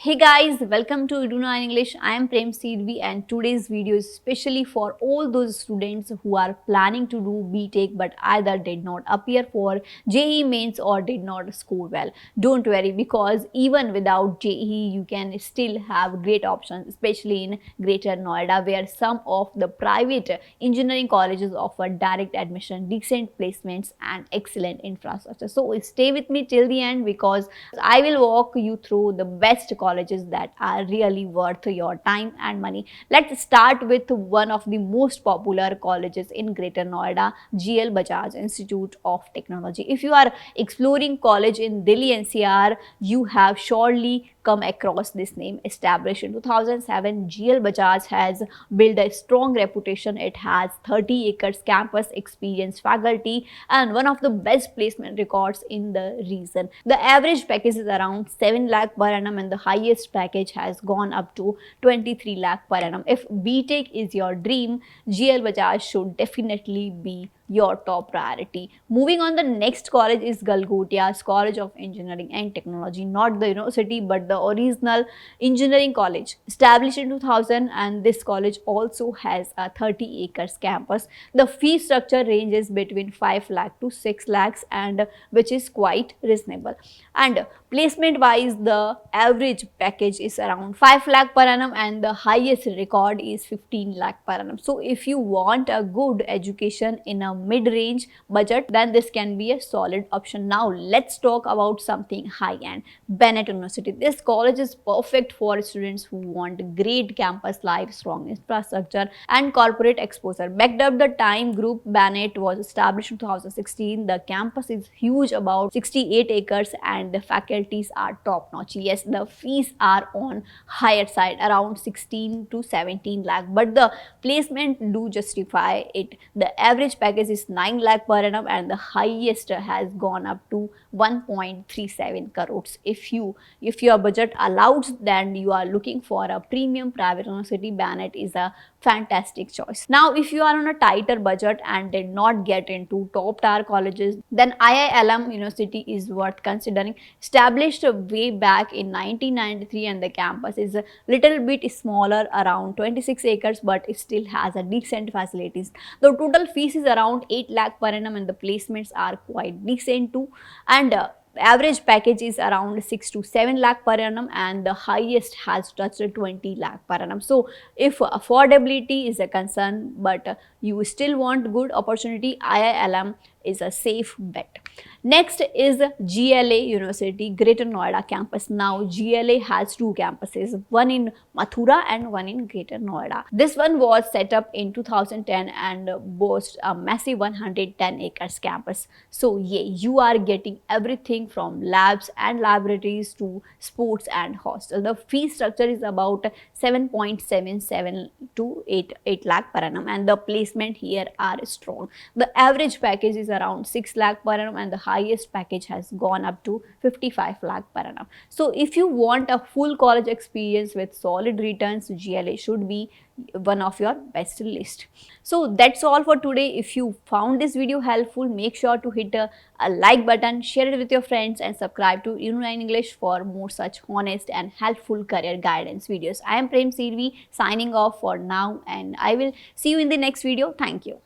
Hey guys, welcome to Iduna English. I am Prem Seedvi and today's video is specially for all those students who are planning to do BTech but either did not appear for JEE mains or did not score well. Don't worry, because even without JEE you can still have great options, especially in Greater Noida where some of the private engineering colleges offer direct admission, decent placements and excellent infrastructure. So stay with me till the end because I will walk you through the best colleges that are really worth your time and money. Let's start with one of the most popular colleges in Greater Noida, GL Bajaj Institute of Technology. If you are exploring college in Delhi NCR, you have surely come across this name. Established in 2007, GL Bajaj has built a strong reputation. It has 30 acres campus, experienced faculty and one of the best placement records in the region. The average package is around 7 lakh per annum and the highest package has gone up to 23 lakh per annum. If BTech is your dream, GL Bajaj should definitely be your top priority. Moving on, the next college is Galgottia's College of Engineering and Technology, not the university but the original engineering college. Established in 2000, and this college also has a 30 acres campus. The fee structure ranges between 5 lakh to 6 lakhs and which is quite reasonable. And placement wise, the average package is around 5 lakh per annum and the highest record is 15 lakh per annum. So if you want a good education in a mid-range budget, then this can be a solid option. Now let's talk about something high-end. Bennett University. This college is perfect for students who want great campus life, strong infrastructure and corporate exposure. Backed up the time group, Bennett was established in 2016. The campus is huge, about 68 acres, and the faculties are top notch. Yes, the fees are on higher side, around 16 to 17 lakh, but the placement do justify it. The average package is 9 lakh per annum and the highest has gone up to 1.37 crores. If your budget allows, then you are looking for a premium private university, Bennett is a fantastic choice. Now if you are on a tighter budget and did not get into top tier colleges, then IILM University is worth considering. Established way back in 1993 and the campus is a little bit smaller, around 26 acres, but it still has a decent facilities. The total fees is around 8 lakh per annum and the placements are quite decent too. And average package is around 6 to 7 lakh per annum and the highest has touched 20 lakh per annum. So if affordability is a concern but you still want good opportunity, IILM is a safe bet. Next is GLA University, Greater Noida campus. Now GLA has two campuses, one in Mathura and one in Greater Noida. This one was set up in 2010 and boasts a massive 110 acres campus. So yeah, you are getting everything from labs and laboratories to sports and hostel. The fee structure is about 7.77 to 8 lakh per annum and the placement here are strong. The average package is around 6 lakh per annum and the highest package has gone up to 55 lakh per annum. So if you want a full college experience with solid returns, GLA should be one of your best list. So that's all for today. If you found this video helpful, make sure to hit a like button, share it with your friends and subscribe to Iduna English for more such honest and helpful career guidance videos. I am Prem Seedvi signing off for now and I will see you in the next video. Thank you.